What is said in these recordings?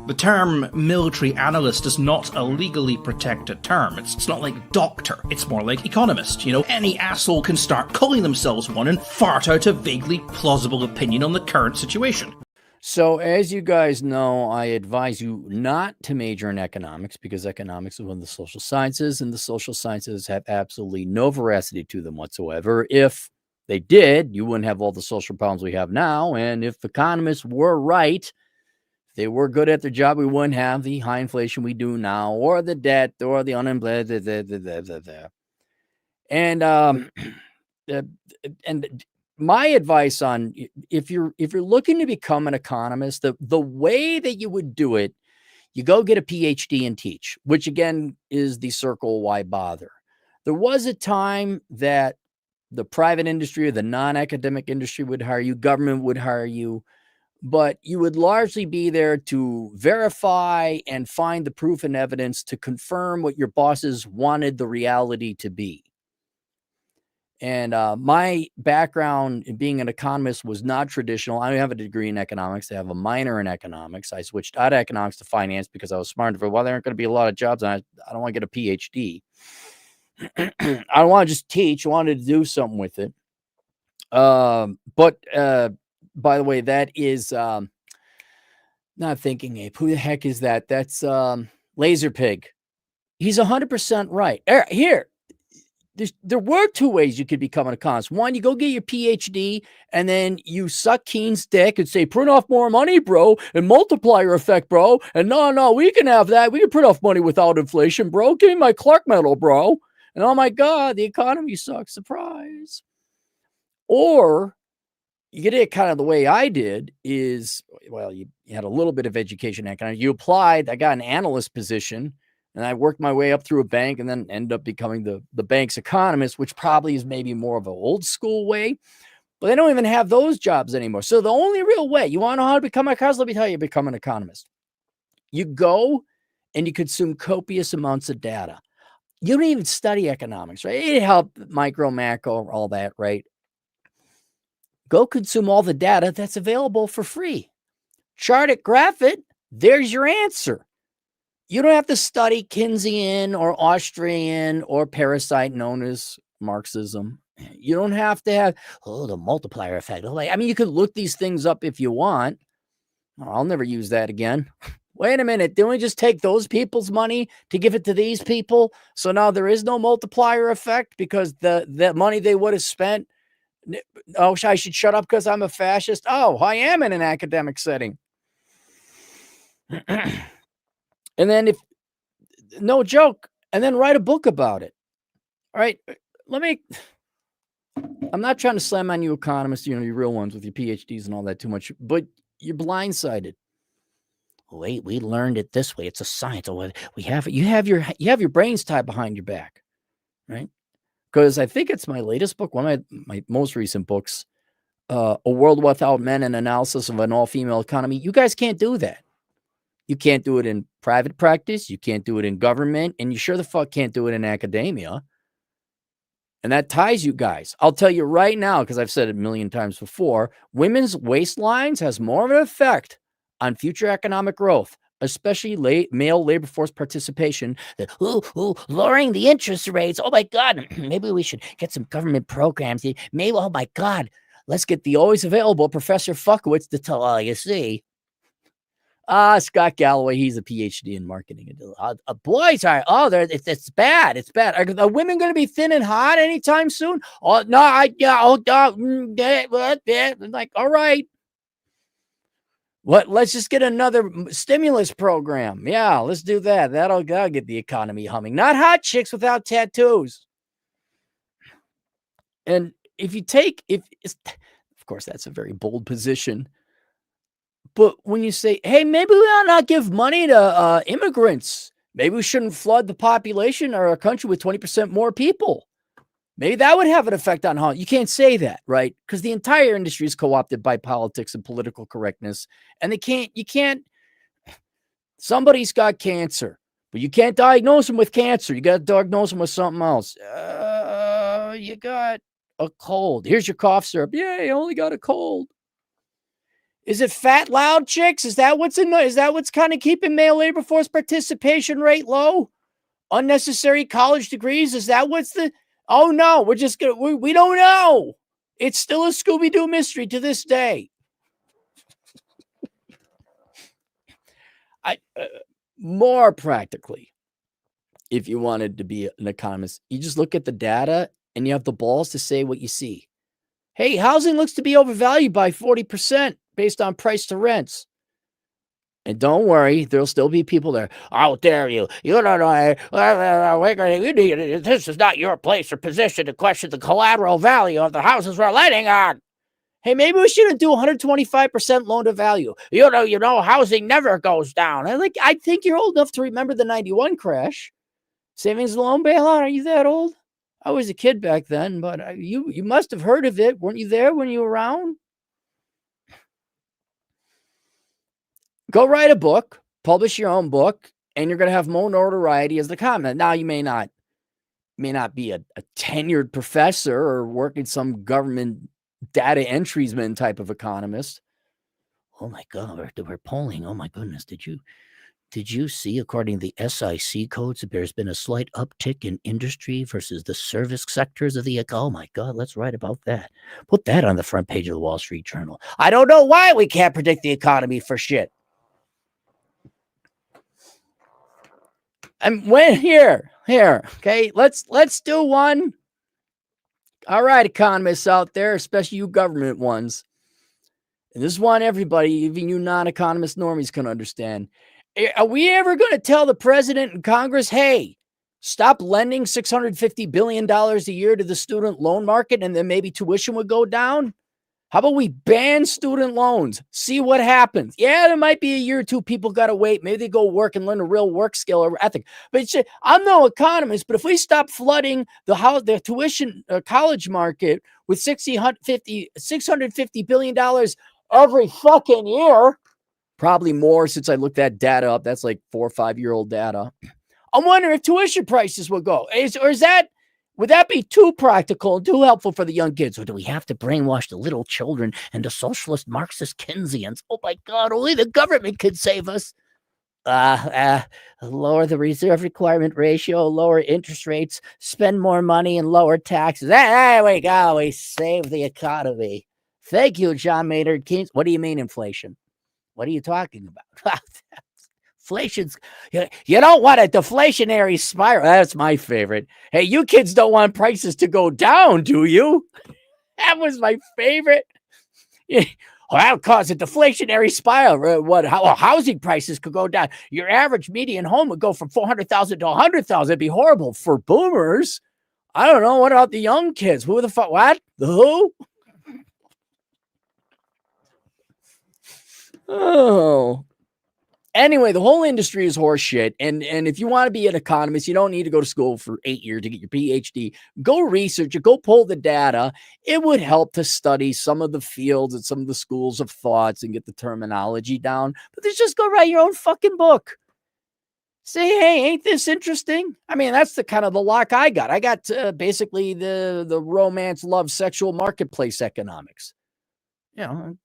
The term military analyst is not a legally protected term. It's not like doctor. It's more like economist. You know, any asshole can start calling themselves one and fart out a vaguely plausible opinion on the current situation. So, as you guys know, I advise you not to major in economics because economics is one of the social sciences, and the social sciences have absolutely no veracity to them whatsoever. If they did, you wouldn't have all the social problems we have now. And if economists were right, if they were good at their job, we wouldn't have the high inflation we do now, or the debt, or the unemployment. And and my advice on if you're looking to become an economist, the way that you would do it, you go get a PhD and teach, which again is the circle why bother. There was a time that the private industry or the non-academic industry would hire you, government would hire you, but you would largely be there to verify and find the proof and evidence to confirm what your bosses wanted the reality to be. And my background in being an economist was not traditional. I don't have a degree in economics. I have a minor in economics. I switched out of economics to finance because I was smart. Well, there aren't going to be a lot of jobs, and I don't want to get a PhD. I don't want to just teach. I wanted to do something with it. But by the way, that is not thinking ape. Who the heck is that? That's Laser Pig. He's 100% right. Here. There were two ways you could become an economist. One, you go get your PhD and then you suck Keynes' dick and say, print off more money, bro, and multiplier effect, bro. And no, we can have that. We can print off money without inflation, bro. Give me my Clark medal, bro. And oh my God, the economy sucks. Surprise. Or you get it kind of the way I did is, well, you had a little bit of education in economics. You applied. I got an analyst position. And I worked my way up through a bank and then ended up becoming the bank's economist, which probably is maybe more of an old school way. But they don't even have those jobs anymore. So the only real way, you want to know how to become an economist? Let me tell you, become an economist. You go and you consume copious amounts of data. You don't even study economics, right? It helped micro, macro, all that, right? Go consume all the data that's available for free. Chart it, graph it. There's your answer. You don't have to study Keynesian or Austrian or parasite known as Marxism. You don't have to have, the multiplier effect. I mean, you could look these things up if you want. I'll never use that again. Wait a minute. Didn't we just take those people's money to give it to these people? So now there is no multiplier effect because the money they would have spent. Oh, I should shut up because I'm a fascist. Oh, I am in an academic setting. And then no joke, and then write a book about it. All right. I'm not trying to slam on you economists, you real ones with your PhDs and all that too much, but you're blindsided. Wait, we learned it this way. It's a science. We have it. You have your brains tied behind your back, right? Because I think it's my latest book, one of my most recent books, A World Without Men, an analysis of an all-female economy. You guys can't do that. You can't do it in private practice. You can't do it in government. And you sure the fuck can't do it in academia. And that ties you guys. I'll tell you right now, because I've said it a million times before, women's waistlines has more of an effect on future economic growth, especially male labor force participation. Lowering the interest rates. Oh, my God. Maybe we should get some government programs. Maybe, oh, my God. Let's get the always available Professor Fuckowitz to tell all you see. Scott Galloway, he's a PhD in marketing. Boys are, it's bad. It's bad. Are women going to be thin and hot anytime soon? Oh, no, like, all right. Let's just get another stimulus program. Yeah, let's do that. That'll get the economy humming. Not hot chicks without tattoos. And of course, that's a very bold position. But when you say, hey, maybe we ought not give money to immigrants. Maybe we shouldn't flood the population or our country with 20% more people. Maybe that would have an effect on how you can't say that, right? Because the entire industry is co-opted by politics and political correctness. And somebody's got cancer, but you can't diagnose them with cancer. You got to diagnose them with something else. You got a cold. Here's your cough syrup. Yay, I only got a cold. Is it fat, loud chicks? Is that what's kind of keeping male labor force participation rate low? Unnecessary college degrees? Is that what's the? Oh no, we don't know. It's still a Scooby-Doo mystery to this day. More practically, if you wanted to be an economist, you just look at the data and you have the balls to say what you see. Hey, housing looks to be overvalued by 40% based on price to rents. And don't worry, there'll still be people there. How dare you? You don't know. This is not your place or position to question the collateral value of the houses we're lending on. Hey, maybe we shouldn't do 125% loan to value. You know, housing never goes down. I think you're old enough to remember the 91 crash. Savings and loan bailout. Are you that old? I was a kid back then, but you must have heard of it. Weren't you there when you were around? Go write a book, publish your own book, and you're going to have more notoriety as the comment. Now, you may not be a tenured professor or work in some government data entryman type of economist. Oh my God, we're polling. Oh my goodness, did you see, according to the SIC codes, there's been a slight uptick in industry versus the service sectors of the economy? Oh my God, let's write about that. Put that on the front page of the Wall Street Journal. I don't know why we can't predict the economy for shit. And when here, okay, let's do one. All right, economists out there, especially you government ones. And this is one everybody, even you non-economist normies, can understand. Are we ever going to tell the president and Congress, hey, stop lending $650 billion a year to the student loan market and then maybe tuition would go down? How about we ban student loans? See what happens. Yeah, there might be a year or two people got to wait. Maybe they go work and learn a real work skill or ethic. But I'm no economist, but if we stop flooding the tuition college market with $650 billion every fucking year, probably more since I looked that data up. That's like 4 or 5 year old data. I'm wondering if tuition prices will go. Would that be too practical and too helpful for the young kids? Or do we have to brainwash the little children into socialist Marxist Keynesians? Oh my God, only the government can save us. Lower the reserve requirement ratio, lower interest rates, spend more money and lower taxes. There we go. We save the economy. Thank you, John Maynard Keynes. What do you mean inflation? What are you talking about? Inflation's, you don't want a deflationary spiral. That's my favorite. Hey, you kids don't want prices to go down, do you? That was my favorite. Well, that'll cause a deflationary spiral. How housing prices could go down. Your average median home would go from 400,000 to 100,000. It'd be horrible for boomers. I don't know. What about the young kids? Who the fuck? What? The who? Oh. Anyway, the whole industry is horseshit. And if you want to be an economist, you don't need to go to school for 8 years to get your PhD. Go research it, go pull the data. It would help to study some of the fields and some of the schools of thoughts and get the terminology down. But just go write your own fucking book. Say, hey, ain't this interesting? I mean, that's the kind of the lock I got. I got basically the romance, love, sexual marketplace economics. You know,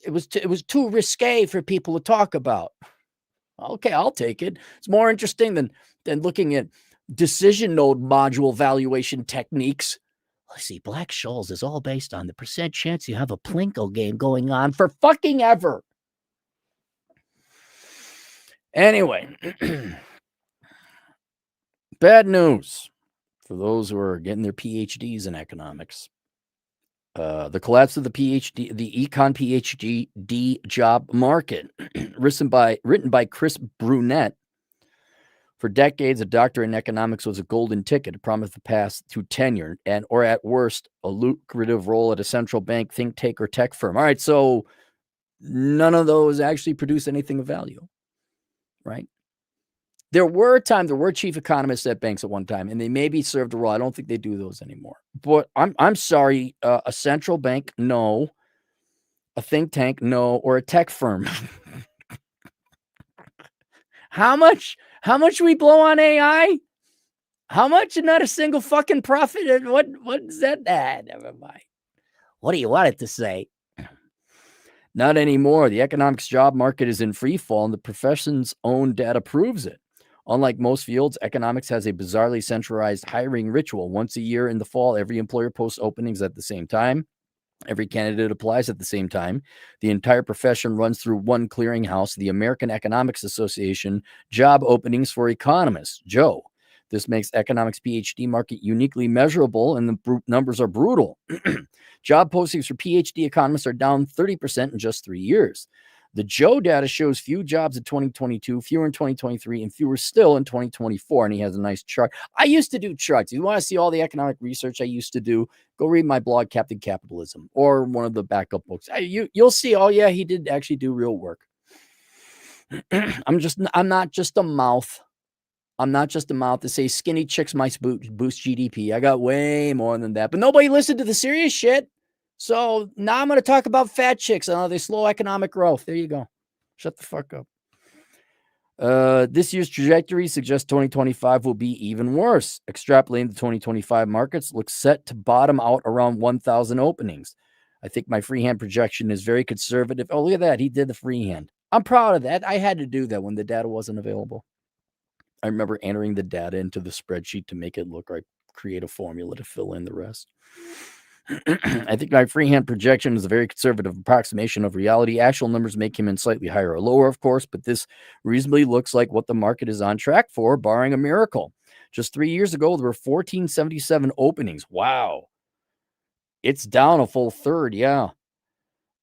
it was too risque for people to talk about. Okay, I'll take it. It's more interesting than looking at decision node module valuation techniques. I see, Black-Scholes is all based on the percent chance you have a Plinko game going on for fucking ever. Anyway, bad news for those who are getting their PhDs in economics. The collapse of the econ PhD job market, written by Chris Brunette. For decades, a doctor in economics was a golden ticket, a promise to pass through tenure or at worst, a lucrative role at a central bank, think tank, or tech firm. All right, so none of those actually produce anything of value, right? There were chief economists at banks at one time, and they maybe served a role. I don't think they do those anymore. But I'm sorry, a central bank, no. A think tank, no. Or a tech firm. How much we blow on AI? How much? Not a single fucking profit. What is that? Never mind. What do you want it to say? Not anymore. The economics job market is in free fall, and the profession's own data proves it. Unlike most fields, economics has a bizarrely centralized hiring ritual. Once a year in the fall, every employer posts openings at the same time. Every candidate applies at the same time. The entire profession runs through one clearinghouse, the American Economics Association Job Openings for Economists, Joe. This makes economics PhD market uniquely measurable, and the numbers are brutal. Job postings for PhD economists are down 30% in just 3 years. The Joe data shows few jobs in 2022, fewer in 2023, and fewer still in 2024. And he has a nice chart. I used to do charts. If you want to see all the economic research I used to do, go read my blog, Captain Capitalism, or one of the backup books. You'll see, oh, yeah, he did actually do real work. I'm not just a mouth. I'm not just a mouth to say skinny chicks might boost GDP. I got way more than that. But nobody listened to the serious shit. So now I'm going to talk about fat chicks and how they slow economic growth. There you go. Shut the fuck up. This year's trajectory suggests 2025 will be even worse. Extrapolating the 2025 markets looks set to bottom out around 1,000 openings. I think my freehand projection is very conservative. Oh, look at that. He did the freehand. I'm proud of that. I had to do that when the data wasn't available. I remember entering the data into the spreadsheet to make it look right, create a formula to fill in the rest. I think my freehand projection is a very conservative approximation of reality. Actual numbers may come in slightly higher or lower, of course, but this reasonably looks like what the market is on track for, barring a miracle. Just 3 years ago, there were 1,477 openings. Wow. It's down a full third, yeah.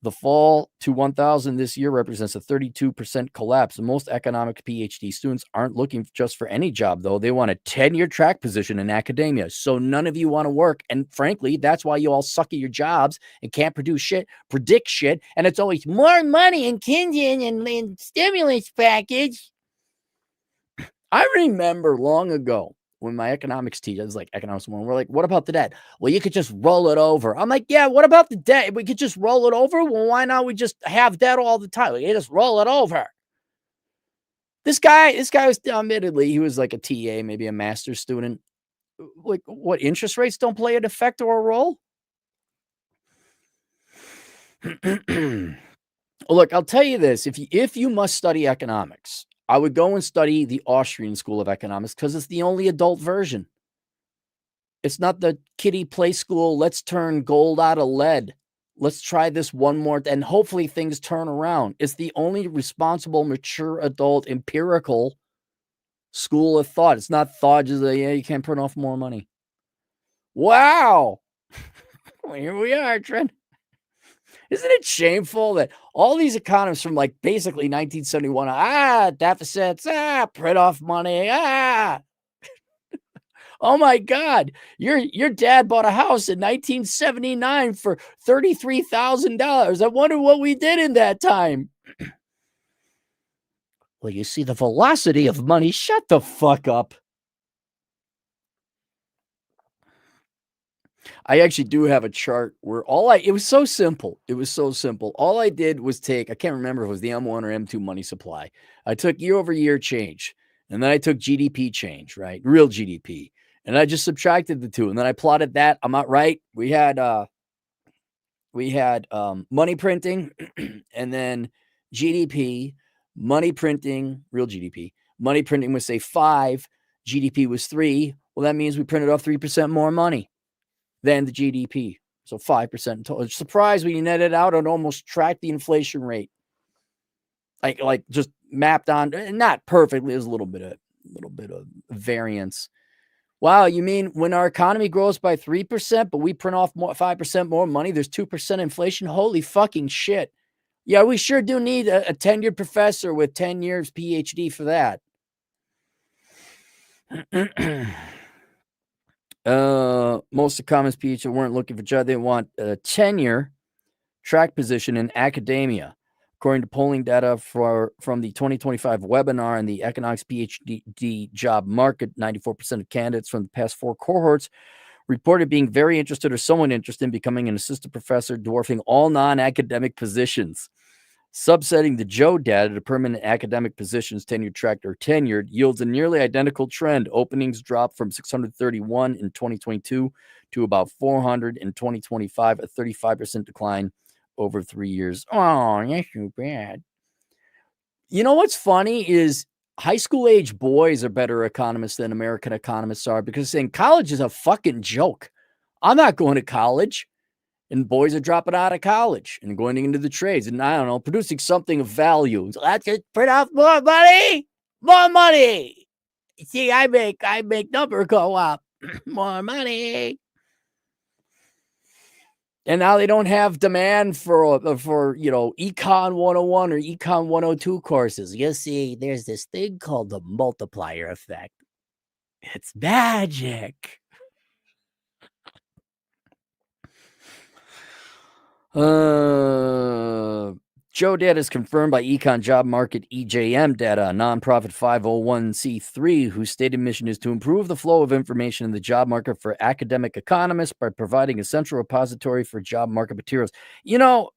The fall to 1,000 this year represents a 32% collapse. Most economics PhD students aren't looking just for any job, though. They want a 10-year track position in academia. So none of you want to work. And frankly, that's why you all suck at your jobs and can't produce shit, predict shit. And it's always more money in Keynesian and stimulus package. I remember long ago when my economics teacher was like, economics one, we're like, what about the debt? Well, you could just roll it over. I'm like, yeah, what about the debt? We could just roll it over. Well, why not we just have debt all the time? Like, you just roll it over. This guy was admittedly, he was like a TA, maybe a master's student. Like, what, interest rates don't play an effect or a role? Look, I'll tell you this. If you must study economics, I would go and study the Austrian School of Economics because it's the only adult version. It's not the kiddie play school, let's turn gold out of lead. Let's try this one more, and hopefully things turn around. It's the only responsible, mature, adult, empirical school of thought. It's not thought just like, yeah, you can't print off more money. Wow. Here we are, Trent. Isn't it shameful that all these economists from like basically 1971, deficits, print off money, oh my God, your dad bought a house in 1979 for $33,000. I wonder what we did in that time. Well, you see the velocity of money. Shut the fuck up. I actually do have a chart where it was so simple. It was so simple. All I did was take, I can't remember if it was the M1 or M2 money supply. I took year over year change, and then I took GDP change, right? Real GDP. And I just subtracted the two, and then I plotted that. I'm not right. We had money printing and then GDP, money printing, real GDP. Money printing was say 5, GDP was 3. Well, that means we printed off 3% more money than the GDP. So 5% total. Surprised when you net it out and almost tracked the inflation rate. Like just mapped on, not perfectly, there's a little bit of variance. Wow, you mean when our economy grows by 3%, but we print off 5% more money, there's 2% inflation? Holy fucking shit. Yeah, we sure do need a tenured professor with 10 years PhD for that. Most economists PhD weren't looking for jobs. They want a tenure track position in academia. According to polling data from the 2025 webinar in the economics PhD job market, 94% of candidates from the past 4 cohorts reported being very interested or somewhat interested in becoming an assistant professor, dwarfing all non-academic positions. Subsetting the Joe data to permanent academic positions, tenured, tracked, or tenured, yields a nearly identical trend. Openings dropped from 631 in 2022 to about 400 in 2025, a 35% decline over 3 years. Oh, that's too bad. You know what's funny is high school age boys are better economists than American economists are because saying college is a fucking joke. I'm not going to college. And boys are dropping out of college and going into the trades and I don't know, producing something of value. So let's just print out more money. More money. See, I make number go up. More money. And now they don't have demand for Econ 101 or Econ 102 courses. You see, there's this thing called the multiplier effect. It's magic. Joe data is confirmed by Econ Job Market EJM data, a nonprofit 501c3 whose stated mission is to improve the flow of information in the job market for academic economists by providing a central repository for job market materials. Not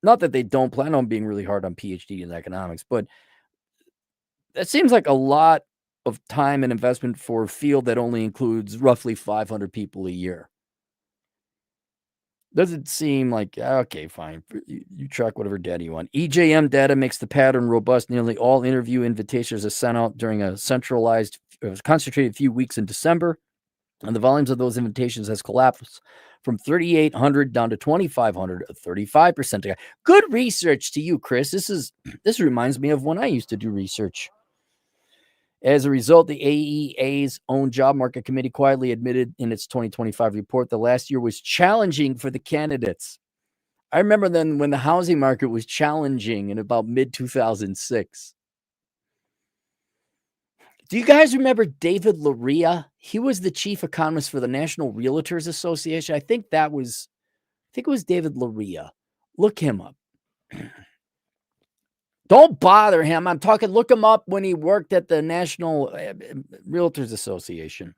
that they don't plan on being really hard on PhD in economics, but that seems like a lot of time and investment for a field that only includes roughly 500 people a year. Doesn't seem like, okay, fine. You track whatever data you want. EJM data makes the pattern robust. Nearly all interview invitations are sent out during a centralized, concentrated few weeks in December. And the volumes of those invitations has collapsed from 3,800 down to 2,500, a 35%. Good research to you, Chris. This reminds me of when I used to do research. As a result, the AEA's own job market committee quietly admitted in its 2025 report that last year was challenging for the candidates. I remember then when the housing market was challenging in about mid-2006. Do you guys remember David Luria? He was the chief economist for the National Realtors Association. I think it was David Luria. Look him up. Don't bother him. I'm talking, look him up when he worked at the National Realtors Association.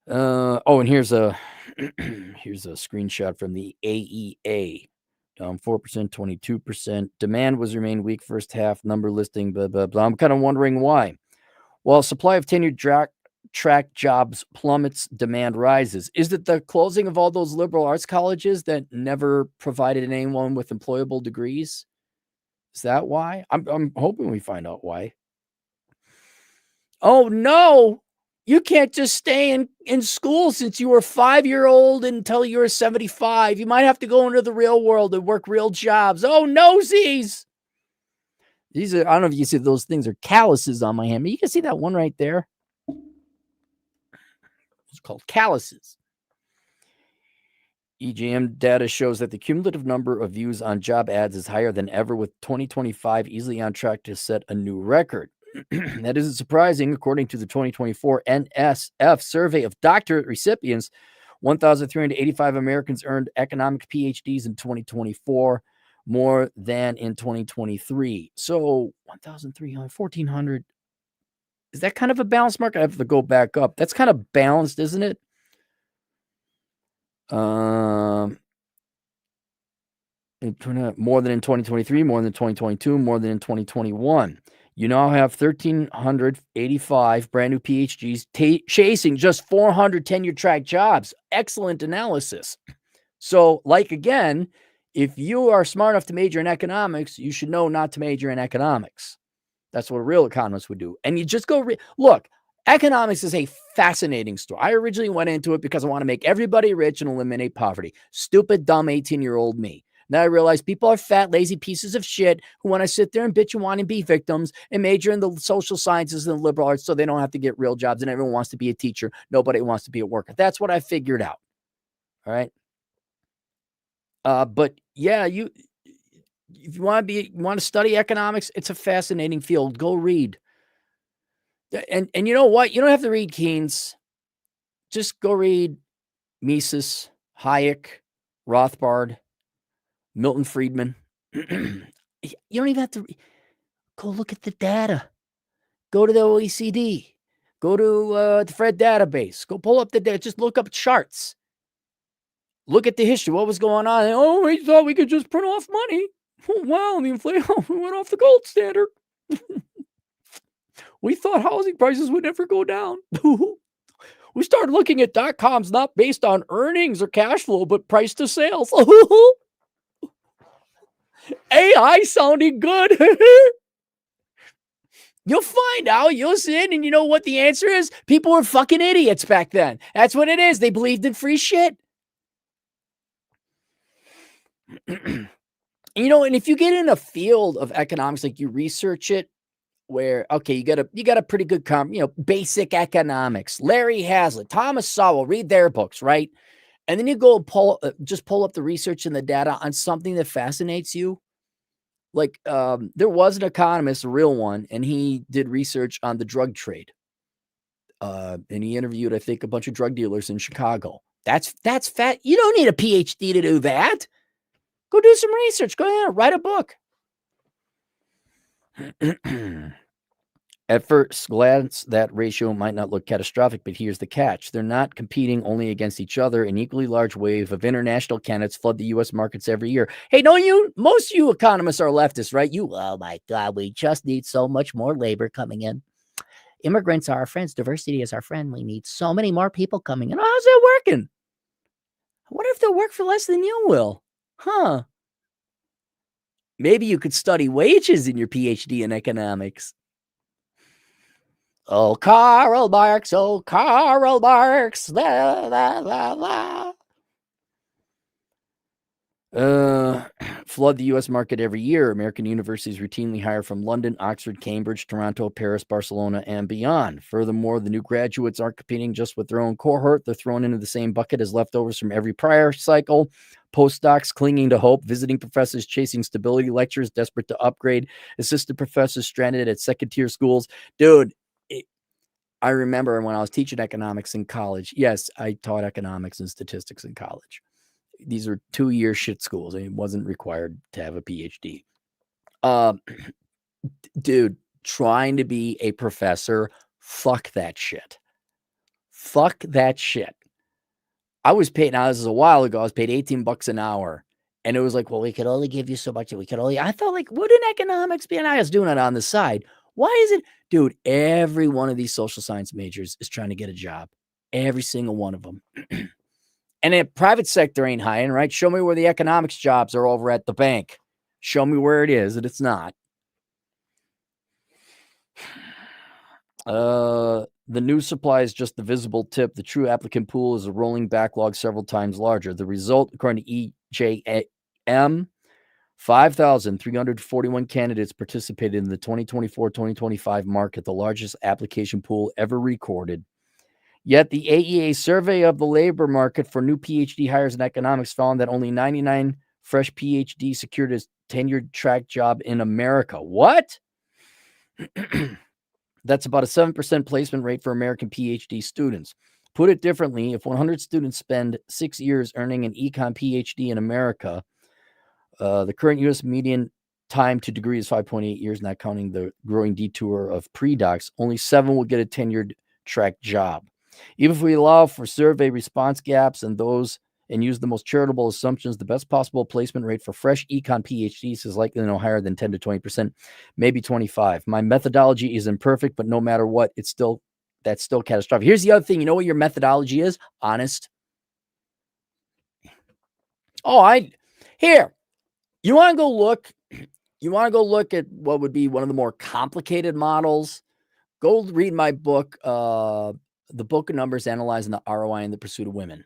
And here's a screenshot from the AEA. Down 4%, 22%. Demand was remained weak first half, number listing, blah, blah, blah. I'm kind of wondering why. While supply of tenured track jobs plummets, demand rises. Is it the closing of all those liberal arts colleges that never provided anyone with employable degrees? Is that why? I'm hoping we find out why. Oh, no. You can't just stay in school since you were a 5-year-old until you were 75. You might have to go into the real world and work real jobs. Oh, nosies. These are, I don't know if you can see those things are calluses on my hand, but you can see that one right there. It's called calluses. EGM data shows that the cumulative number of views on job ads is higher than ever, with 2025 easily on track to set a new record. That isn't surprising. According to the 2024 NSF survey of doctorate recipients, 1,385 Americans earned economic PhDs in 2024, more than in 2023. So 1,300, 1,400. Is that kind of a balanced market? I have to go back up. That's kind of balanced, isn't it? More than in 2023, more than in 2022, more than in 2021. You now have 1,385 brand new PhDs chasing just 400 tenure track jobs. Excellent analysis. So, again, if you are smart enough to major in economics, you should know not to major in economics. That's what a real economist would do. And you just go look. Economics is a fascinating story. I originally went into it because I want to make everybody rich and eliminate poverty. Stupid, dumb 18-year-old me. Now I realize people are fat, lazy pieces of shit who want to sit there and bitch and want to be victims and major in the social sciences and the liberal arts so they don't have to get real jobs, and everyone wants to be a teacher. Nobody wants to be a worker. That's what I figured out. All right. But yeah, if you want to study economics, it's a fascinating field. Go read. And you know what? You don't have to read Keynes. Just go read Mises, Hayek, Rothbard, Milton Friedman. You don't even have to go look at the data. Go to the OECD. Go to the Fred database. Go pull up the data. Just look up charts. Look at the history. What was going on? Oh, we thought we could just print off money. Oh, wow, the inflation went off the gold standard. We thought housing prices would never go down. We started looking at .coms not based on earnings or cash flow, but price to sales. AI sounding good. You'll find out. You'll see it. And you know what the answer is? People were fucking idiots back then. That's what it is. They believed in free shit. And if you get in a field of economics, like you research it, where, okay, you got a pretty good basic economics. Larry Hazlitt, Thomas Sowell, read their books, right? And then you go pull up the research and the data on something that fascinates you. Like there was an economist, a real one, and he did research on the drug trade. And he interviewed, I think, a bunch of drug dealers in Chicago. That's fat. You don't need a PhD to do that. Go do some research. Go ahead, write a book. At first glance, that ratio might not look catastrophic, but here's the catch. They're not competing only against each other. An equally large wave of international candidates flood the U.S. markets every year. Hey, most of you economists are leftists, right? Oh my God, we just need so much more labor coming in. Immigrants are our friends. Diversity is our friend. We need so many more people coming in. Oh, how's that working? I wonder if they'll work for less than you will. Huh. Maybe you could study wages in your PhD in economics. Oh, Karl Marx, La, la, la, la. Flood the U.S. market every year. American universities routinely hire from London, Oxford, Cambridge, Toronto, Paris, Barcelona, and beyond. Furthermore, the new graduates aren't competing just with their own cohort. They're thrown into the same bucket as leftovers from every prior cycle. Postdocs clinging to hope, visiting professors chasing stability, lecturers desperate to upgrade, assistant professors stranded at second-tier schools. Dude, I remember when I was teaching economics in college. Yes, I taught economics and statistics in college. These are 2-year shit schools, and it wasn't required to have a PhD. Dude, trying to be a professor, fuck that shit. Fuck that shit. I was paid, now this is a while ago, I was paid $18 an hour. And it was like, well, we could only give you so much. I thought, like, wouldn't economics be? And I was doing it on the side. Why is it? Dude, every one of these social science majors is trying to get a job. Every single one of them. And the private sector ain't hiring, right? Show me where the economics jobs are over at the bank. Show me where it is, and it's not. The new supply is just the visible tip. The true applicant pool is a rolling backlog several times larger. The result, according to EJM, 5,341 candidates participated in the 2024-2025 market, the largest application pool ever recorded. Yet the AEA survey of the labor market for new PhD hires in economics found that only 99 fresh PhD secured a tenured track job in America. What? That's about a 7% placement rate for American PhD students. Put it differently, if 100 students spend 6 years earning an econ PhD in America, the current U.S. median time to degree is 5.8 years, not counting the growing detour of pre-docs. Only 7 will get a tenured track job. Even if we allow for survey response gaps and use the most charitable assumptions, the best possible placement rate for fresh econ PhDs is likely no higher than 10 to 20%, maybe 25. My methodology is imperfect, but no matter what, that's still catastrophic. Here's the other thing. You know what your methodology is? Honest. You want to go look at what would be one of the more complicated models? Go read my book, The Book of Numbers Analyzing the ROI in the Pursuit of Women.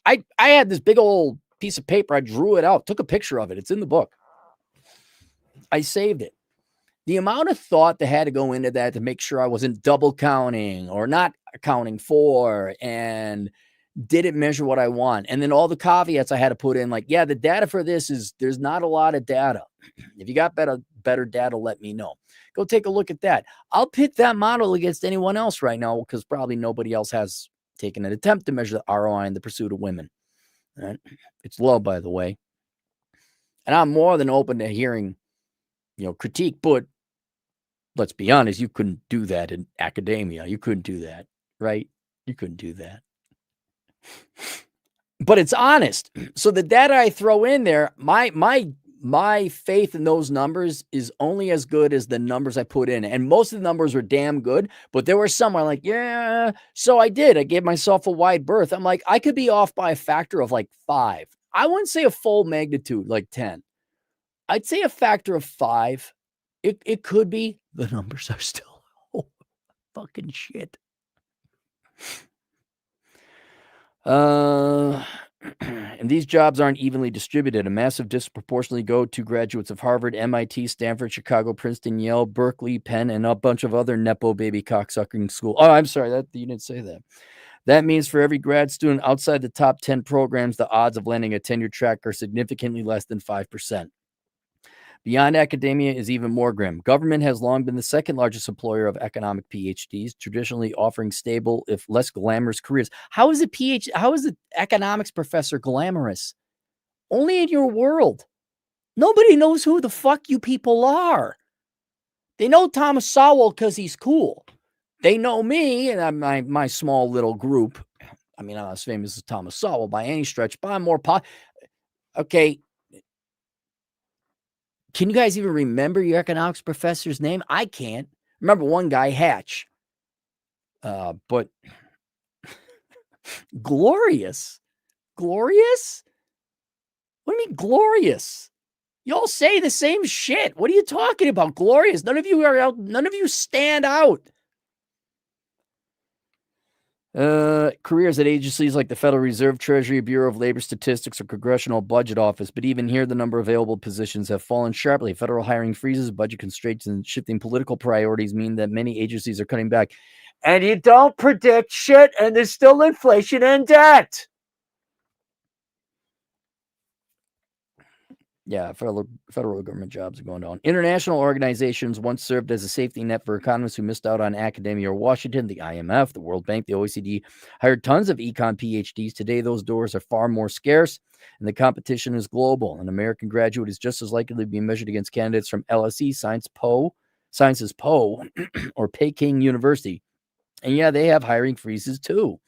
I had this big old piece of paper. I drew it out, took a picture of it. It's in the book. I saved it. The amount of thought that had to go into that to make sure I wasn't double counting or not accounting for, and didn't measure what I want. And then all the caveats I had to put in, like, yeah, the data for this there's not a lot of data. If you got better data, let me know. Go take a look at that. I'll pit that model against anyone else right now because probably nobody else has taken an attempt to measure the ROI in the pursuit of women. Right? It's low, by the way. And I'm more than open to hearing, critique, but let's be honest, you couldn't do that in academia. You couldn't do that, right? You couldn't do that. But it's honest. So the data I throw in there, my my faith in those numbers is only as good as the numbers I put in. And most of the numbers were damn good, but there were some where I'm like, yeah. So I did. I gave myself a wide berth. I'm like, I could be off by a factor of like 5. I wouldn't say a full magnitude, like 10. I'd say a factor of 5. It could be. The numbers are still fucking shit. And these jobs aren't evenly distributed. A massive disproportionately go to graduates of Harvard, MIT, Stanford, Chicago, Princeton, Yale, Berkeley, Penn, and a bunch of other Nepo baby cocksucking school. Oh, I'm sorry, that you didn't say that. That means for every grad student outside the top 10 programs, the odds of landing a tenure track are significantly less than 5%. Beyond academia is even more grim. Government has long been the second largest employer of economic PhDs, traditionally offering stable, if less glamorous careers. How is an economics professor glamorous? Only in your world. Nobody knows who the fuck you people are. They know Thomas Sowell because he's cool. They know me and my small little group. I mean, I'm not as famous as Thomas Sowell by any stretch, but I'm more okay. Can you guys even remember your economics professor's name? I can't. Remember one guy, Hatch. But glorious. Glorious? What do you mean glorious? You all say the same shit. What are you talking about? Glorious. None of you are out. None of you stand out. Careers at agencies like the Federal Reserve, Treasury, Bureau of Labor Statistics, or Congressional Budget Office. But even here, the number of available positions have fallen sharply. Federal hiring freezes, budget constraints, and shifting political priorities mean that many agencies are cutting back. And you don't predict shit, and there's still inflation and debt. Yeah, federal government jobs are going down. International organizations once served as a safety net for economists who missed out on academia or Washington. The IMF, the World Bank, the OECD hired tons of econ PhDs. Today, those doors are far more scarce, and the competition is global. An American graduate is just as likely to be measured against candidates from LSE, Sciences Po, or Peking University. And yeah, they have hiring freezes too.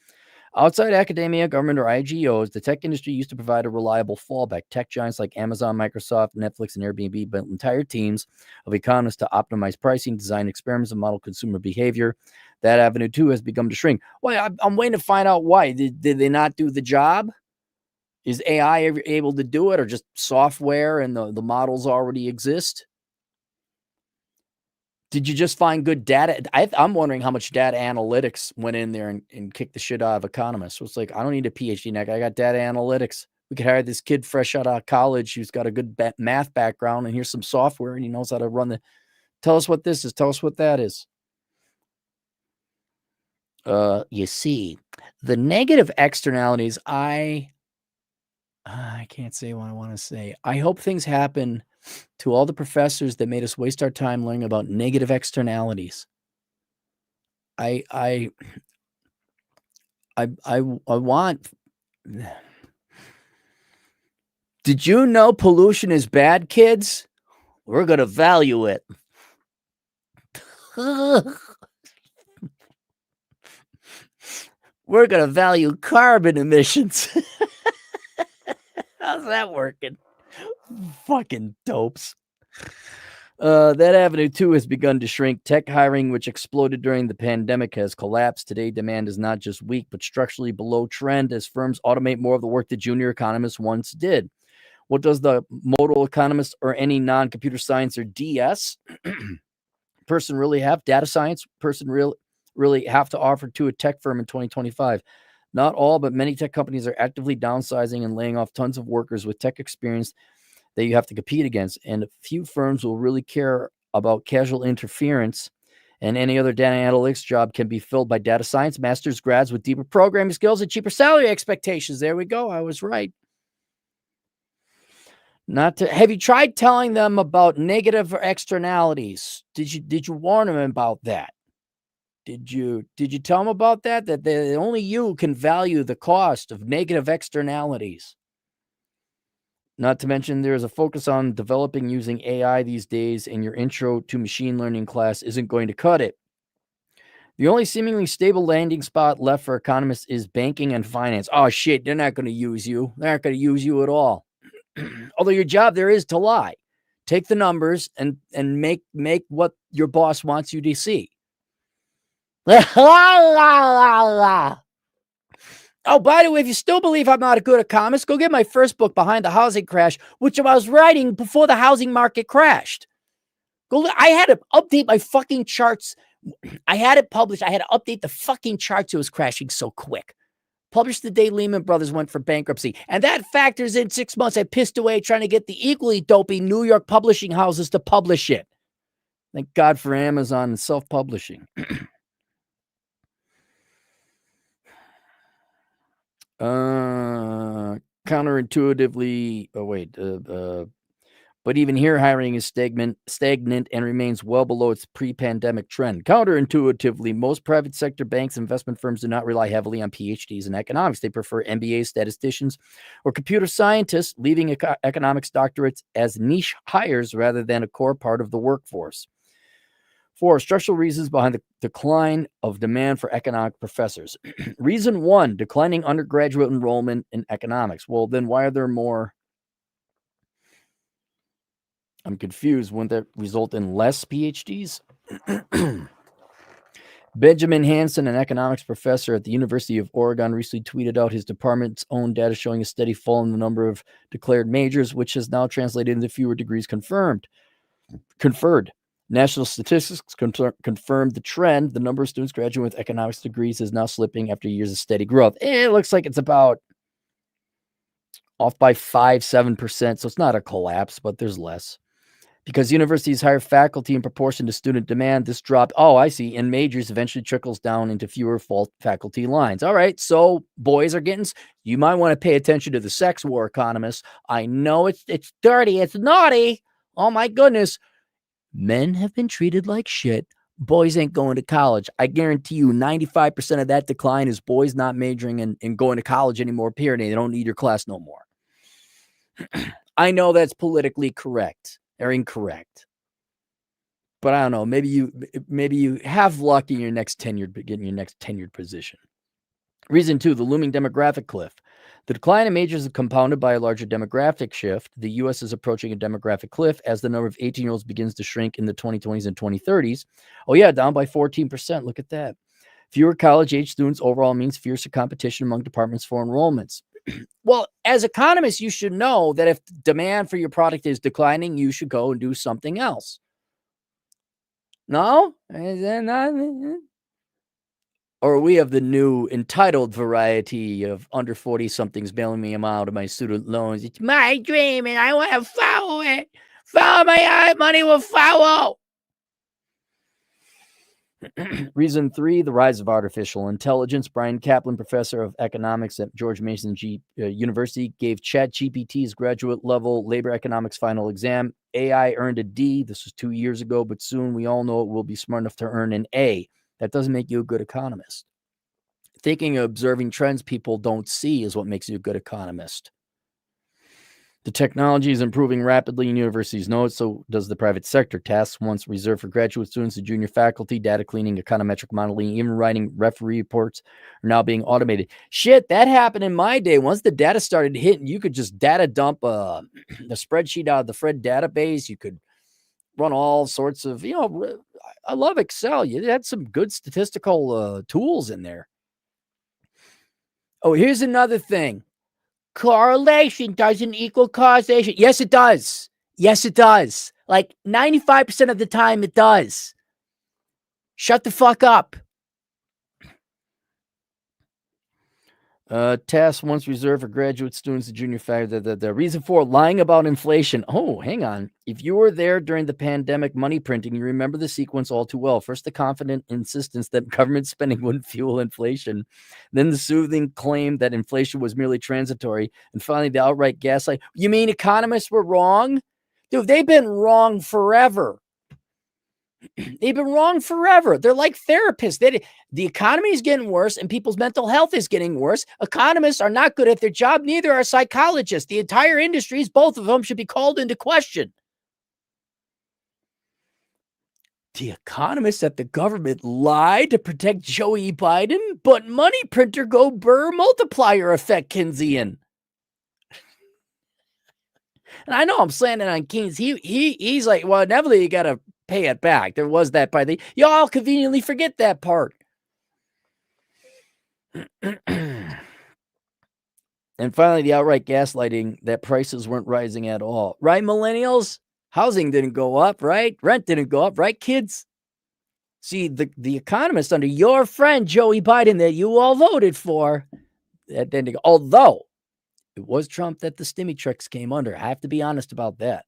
Outside academia, government, or IGOs, the tech industry used to provide a reliable fallback. Tech giants like Amazon, Microsoft, Netflix, and Airbnb built entire teams of economists to optimize pricing, design experiments, and model consumer behavior. That avenue, too, has begun to shrink. Well, I'm waiting to find out why. Did they not do the job? Is AI able to do it, or just software and the models already exist? Did you just find good data? I'm wondering how much data analytics went in there and kicked the shit out of economists. So it's like, I don't need a PhD. Now I got data analytics. We could hire this kid fresh out of college who's got a good math background, and here's some software, and he knows how to run tell us what this is. Tell us what that is. You see, the negative externalities, I can't say what I want to say. I hope things happen to all the professors that made us waste our time learning about negative externalities. I want. Did you know pollution is bad, kids? We're gonna value it. We're gonna value carbon emissions. How's that working? Fucking dopes. That avenue, too, has begun to shrink. Tech hiring, which exploded during the pandemic, has collapsed. Today, demand is not just weak, but structurally below trend as firms automate more of the work that junior economists once did. What does the modal economist or any non-computer science or DS person really have? Data science person really have to offer to a tech firm in 2025? Not all, but many tech companies are actively downsizing and laying off tons of workers with tech experience that you have to compete against. And few firms will really care about casual interference, and any other data analytics job can be filled by data science master's grads with deeper programming skills and cheaper salary expectations. There we go. I was right. Have you tried telling them about negative externalities? Did you warn them about that? Did you tell them about that only you can value the cost of negative externalities? Not to mention, there is a focus on developing using AI these days, and your intro to machine learning class isn't going to cut it. The only seemingly stable landing spot left for economists is banking and finance. Oh, shit, they're not going to use you. They're not going to use you at all. Although your job there is to lie. Take the numbers and make what your boss wants you to see. Oh, by the way, if you still believe I'm not a good economist, go get my first book, Behind the Housing Crash, which I was writing before the housing market crashed. I had to update my fucking charts. I had it published. I had to update the fucking charts. It was crashing so quick. Published the day Lehman Brothers went for bankruptcy. And that factors in 6 months I pissed away trying to get the equally dopey New York publishing houses to publish it. Thank God for Amazon and self-publishing. Counterintuitively, but even here, hiring is stagnant and remains well below its pre-pandemic trend. Counterintuitively, most private sector banks and investment firms do not rely heavily on PhDs in economics. They prefer MBAs, statisticians, or computer scientists, leaving economics doctorates as niche hires rather than a core part of the workforce. 4, structural reasons behind the decline of demand for economic professors. Reason 1, declining undergraduate enrollment in economics. Well, then why are there more? I'm confused. Wouldn't that result in less PhDs? Benjamin Hansen, an economics professor at the University of Oregon, recently tweeted out his department's own data showing a steady fall in the number of declared majors, which has now translated into fewer degrees conferred. National statistics confirmed the trend. The number of students graduating with economics degrees is now slipping after years of steady growth. It looks like it's about off by 5-7%. So it's not a collapse, but there's less. Because universities hire faculty in proportion to student demand, this drop, in majors eventually trickles down into fewer faculty lines. All right, so boys are getting, you might want to pay attention to the sex war, economists. I know it's dirty, it's naughty. Oh my goodness. Men have been treated like shit. Boys ain't going to college. I guarantee you 95% of that decline is boys not majoring in going to college anymore, period. They don't need your class no more. I know that's politically correct. Are incorrect, but I don't know. Maybe you have luck in your next tenured position. Reason 2, the looming demographic cliff. The decline in majors is compounded by a larger demographic shift. The U.S. is approaching a demographic cliff as the number of 18-year-olds begins to shrink in the 2020s and 2030s. Oh yeah, down by 14%. Look at that. Fewer college-age students overall means fiercer competition among departments for enrollments. Well, as economists, you should know that if demand for your product is declining, you should go and do something else. No? Or we have the new entitled variety of under 40-somethings bailing me out of my student loans. It's my dream, and I want to follow it. Follow my money will follow. Reason 3, the rise of artificial intelligence. Brian Kaplan, professor of economics at George Mason University, gave ChatGPT's graduate level labor economics final exam. AI earned a D. This was 2 years ago, but soon we all know it will be smart enough to earn an A. That doesn't make you a good economist. Thinking and observing trends people don't see is what makes you a good economist. The technology is improving rapidly, and universities know it, so does the private sector. Tasks once reserved for graduate students and junior faculty, data cleaning, econometric modeling, even writing referee reports are now being automated. Shit, that happened in my day. Once the data started hitting, you could just data dump a spreadsheet out of the Fred database. You could run all sorts of, I love Excel. You had some good statistical tools in there. Oh, here's another thing. Correlation doesn't equal causation. Yes, it does. Yes, it does. Like 95% of the time, it does. Shut the fuck up. Tasks once reserved for graduate students and junior faculty. The reason for lying about inflation. Oh, hang on. If you were there during the pandemic money printing, you remember the sequence all too well. First, the confident insistence that government spending wouldn't fuel inflation. Then the soothing claim that inflation was merely transitory. And finally, the outright gaslight. You mean economists were wrong? Dude, they've been wrong forever. They've been wrong forever. They're like therapists. The economy is getting worse and people's mental health is getting worse. Economists are not good at their job. Neither are psychologists. The entire industries, both of them, should be called into question. The economists at the government lied to protect Joey Biden, but money printer go burr multiplier effect Keynesian. And I know I'm slandering on Keynes. He's like, well, inevitably you got to pay it back. There was that part. Y'all conveniently forget that part. And finally, the outright gaslighting that prices weren't rising at all. Right, millennials? Housing didn't go up, right? Rent didn't go up, right, kids? See, the economists under your friend Joey Biden that you all voted for, that didn't go. Although it was Trump that the stimmy tricks came under. I have to be honest about that.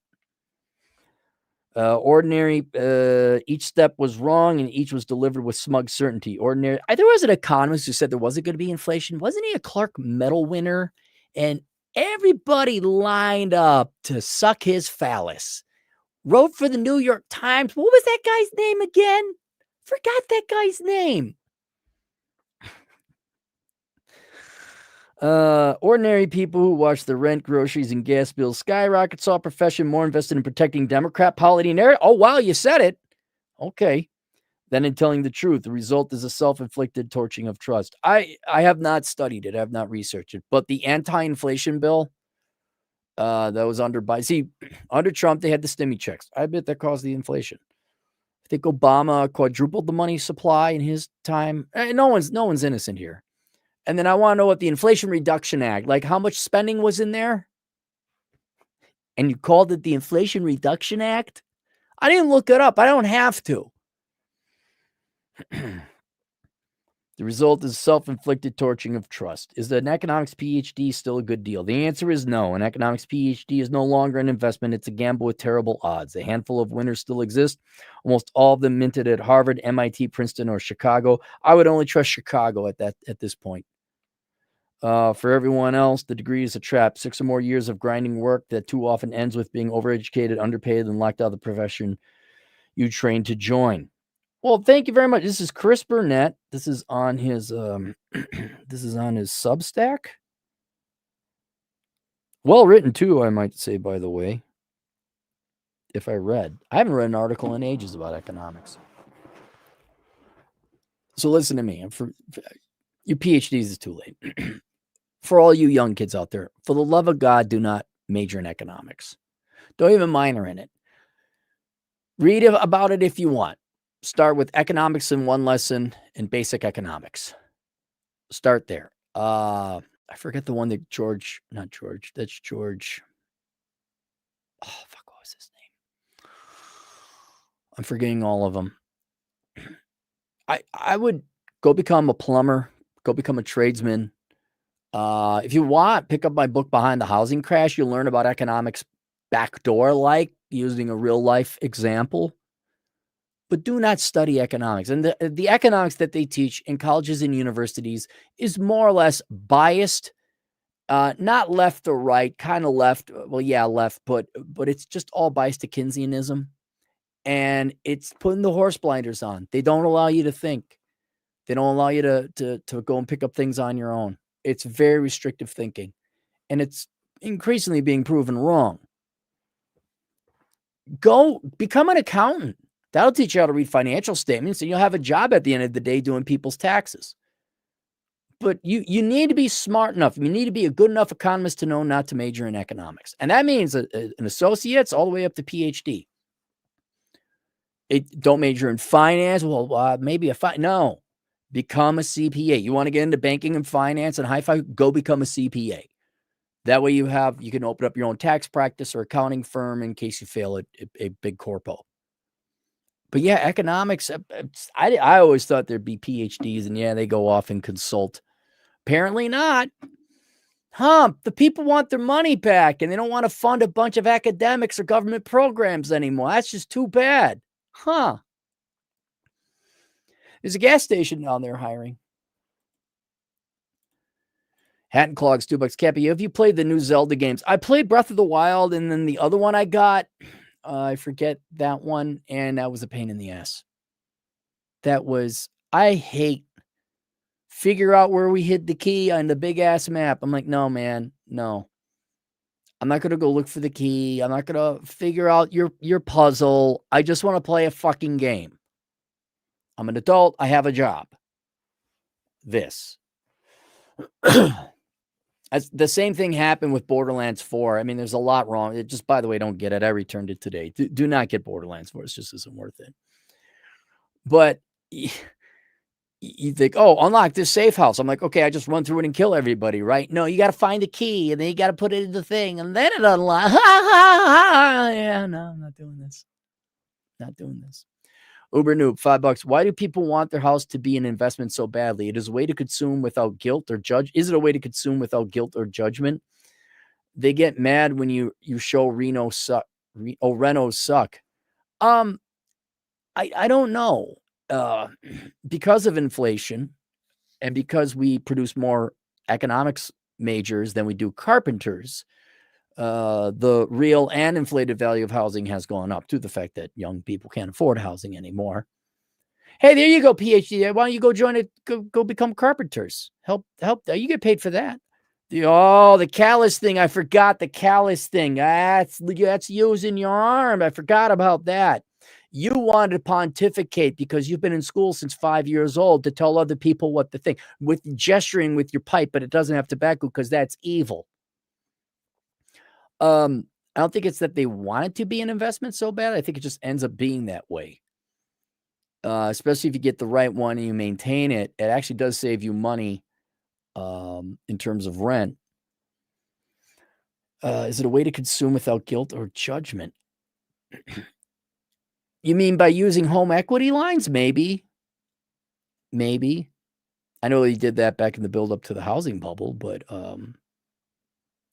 Each step was wrong and each was delivered with smug certainty. There was an economist who said there wasn't going to be inflation. Wasn't he a Clark Medal winner? And everybody lined up to suck his phallus. Wrote for the New York Times. What was that guy's name again? Forgot that guy's name. Ordinary people who watch the rent, groceries, and gas bills skyrocket saw a profession more invested in protecting Democrat polity narrative. Oh, wow, you said it. Okay. Than in telling the truth. The result is a self-inflicted torching of trust. I have not studied it. I have not researched it. But the anti-inflation bill that was under Trump, they had the stimmy checks. I bet that caused the inflation. I think Obama quadrupled the money supply in his time. No one's innocent here. And then I want to know what the Inflation Reduction Act, like how much spending was in there? And you called it the Inflation Reduction Act? I didn't look it up. I don't have to. The result is self-inflicted torching of trust. Is an economics PhD still a good deal? The answer is no. An economics PhD is no longer an investment. It's a gamble with terrible odds. A handful of winners still exist. Almost all of them minted at Harvard, MIT, Princeton, or Chicago. I would only trust Chicago at this point. For everyone else, the degree is a trap. 6 or more years of grinding work that too often ends with being overeducated, underpaid, and locked out of the profession you trained to join. Well, thank you very much. This is Chris Burnett. This is on his this is on his Substack. Well written too, I might say, by the way. If I haven't read an article in ages about economics. So listen to me. For your PhDs is too late. For all you young kids out there, for the love of God, do not major in economics. Don't even minor in it. Read about it if you want. Start with economics in one lesson and basic economics. Start there. I forget the one that that's George. Oh, fuck, what was his name? I'm forgetting all of them. I would go become a plumber, go become a tradesman. If you want, pick up my book Behind the Housing Crash. You'll learn about economics backdoor, like using a real life example. But do not study economics. And the economics that they teach in colleges and universities is more or less biased, not left or right, kind of left. Well, yeah, left, but it's just all biased to Keynesianism. And it's putting the horse blinders on. They don't allow you to think. They don't allow you to go and pick up things on your own. It's very restrictive thinking. And it's increasingly being proven wrong. Go become an accountant. That'll teach you how to read financial statements, and you'll have a job at the end of the day doing people's taxes. But you need to be smart enough. You need to be a good enough economist to know not to major in economics. And that means an associate's all the way up to PhD. Don't major in finance. Well, maybe no. Become a CPA. You want to get into banking and finance and high-five? Go become a CPA. That way you can open up your own tax practice or accounting firm in case you fail at a big corpo. But yeah, economics, I always thought there'd be PhDs and yeah, they go off and consult. Apparently not. The people want their money back and they don't want to fund a bunch of academics or government programs anymore. That's just too bad. There's a gas station down there hiring. Hat and Clogs, $2. Cappy, have you played the new Zelda games? I played Breath of the Wild, and then the other one I got, I forget that one, and that was a pain in the ass. I hate figure out where we hid the key on the big ass map. I'm like, no, man, no. I'm not going to go look for the key. I'm not going to figure out your puzzle. I just want to play a fucking game. I'm an adult. I have a job. This. The same thing happened with Borderlands 4. I mean, there's a lot wrong. It just, by the way, don't get it. I returned it today. Do not get Borderlands 4. It just isn't worth it. But you think, oh, unlock this safe house. I'm like, okay, I just run through it and kill everybody, right? No, you got to find the key, and then you got to put it in the thing, and then it unlocks. Yeah, no, I'm not doing this. Not doing this. Uber Noob, $5. Why do people want their house to be an investment so badly? It is a way to consume without guilt or judge. Is it a way to consume without guilt or judgment? They get mad when you show Reno suck. Renos suck. I don't know. Because of inflation and because we produce more economics majors than we do carpenters, the real and inflated value of housing has gone up to the fact that young people can't afford housing anymore. Hey, there you go, PhD. Why don't you go join it? Go become carpenters. Help. You get paid for that. The callus thing. I forgot the callus thing. That's using your arm. I forgot about that. You wanted to pontificate because you've been in school since 5 years old to tell other people what to think with gesturing with your pipe, but it doesn't have tobacco because that's evil. I don't think it's that they want it to be an investment so bad. I think it just ends up being that way. Especially if you get the right one and you maintain it, it actually does save you money in terms of rent. Is it a way to consume without guilt or judgment? You mean by using home equity lines? Maybe. I know he did that back in the build up to the housing bubble, but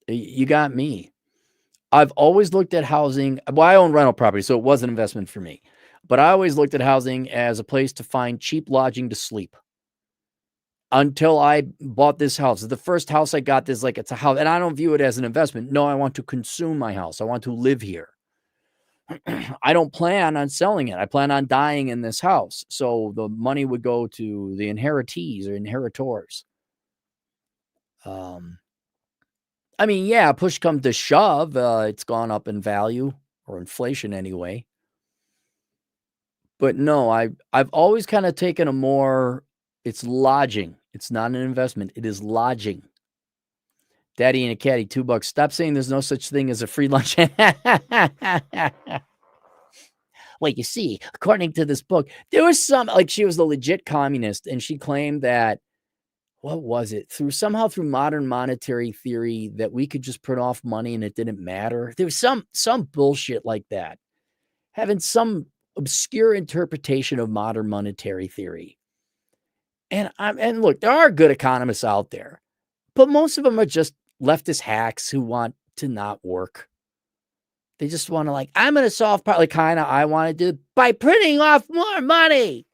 you got me. I've always looked at housing. Well, I own rental property, so it was an investment for me. But I always looked at housing as a place to find cheap lodging to sleep. Until I bought this house. The first house I got, it's a house. And I don't view it as an investment. No, I want to consume my house. I want to live here. I don't plan on selling it. I plan on dying in this house. So the money would go to the inheritees or inheritors. I mean, yeah, push come to shove, it's gone up in value or inflation anyway. But no, I've always kind of taken a more, it's lodging. It's not an investment. It is lodging. Daddy and a caddy, $2. Stop saying there's no such thing as a free lunch. Well, you see, according to this book, there was she was the legit communist, and she claimed that, what was it? Somehow through modern monetary theory that we could just print off money and it didn't matter. There was some bullshit like that. Having some obscure interpretation of modern monetary theory. And look, there are good economists out there, but most of them are just leftist hacks who want to not work. They just want to I'm going to solve partly kind of I want to do by printing off more money.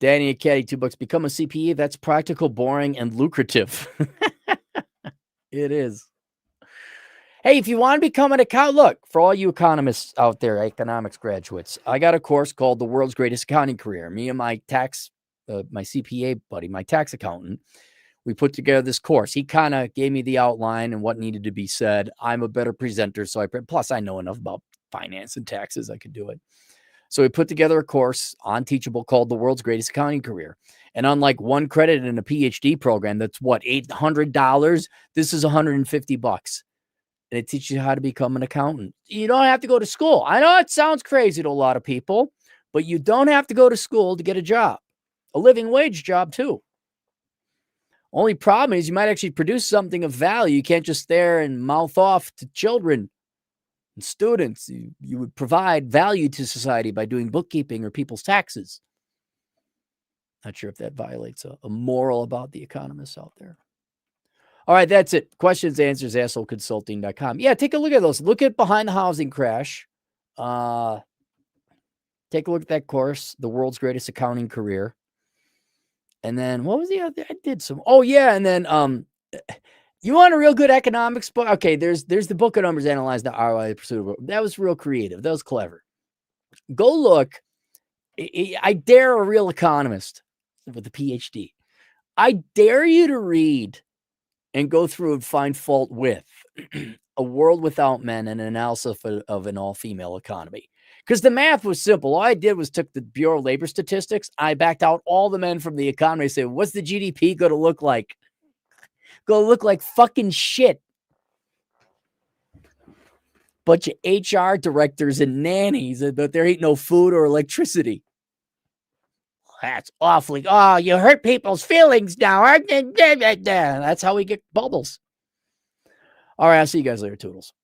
Danny and Caddy, $2. Become a CPA. That's practical, boring, and lucrative. It is. Hey, if you want to become an accountant, look, for all you economists out there, economics graduates, I got a course called The World's Greatest Accounting Career. Me and my my CPA buddy, my tax accountant, we put together this course. He kind of gave me the outline and what needed to be said. I'm a better presenter, plus I know enough about finance and taxes. I could do it. So we put together a course on Teachable called The World's Greatest Accounting Career. And unlike one credit in a PhD program, that's what, $800? This is $150. And it teaches you how to become an accountant. You don't have to go to school. I know it sounds crazy to a lot of people, but you don't have to go to school to get a job, a living wage job too. Only problem is you might actually produce something of value. You can't just stare and mouth off to children and students. You would provide value to society by doing bookkeeping or people's taxes. Not sure if that violates a moral about the economists out there. All right, that's it. Questions, answers, assholeconsulting.com. Yeah, take a look at those. Look at Behind the Housing Crash. Take a look at that course, The World's Greatest Accounting Career. And then what was the other? I did some. Oh, yeah. And then you want a real good economics book? Okay, there's the Book of Numbers Analyze the ROI the Pursuit of Growth. That was real creative. That was clever. Go look. I dare a real economist with a PhD. I dare you to read and go through and find fault with A World Without Men and an analysis of an all-female economy. Because the math was simple. All I did was took the Bureau of Labor Statistics. I backed out all the men from the economy and said, what's the GDP going to look like? Go look like fucking shit. Bunch of HR directors and nannies, but there ain't no food or electricity. That's awfully. Oh, you hurt people's feelings now. That's how we get bubbles. All right, I'll see you guys later, Toodles.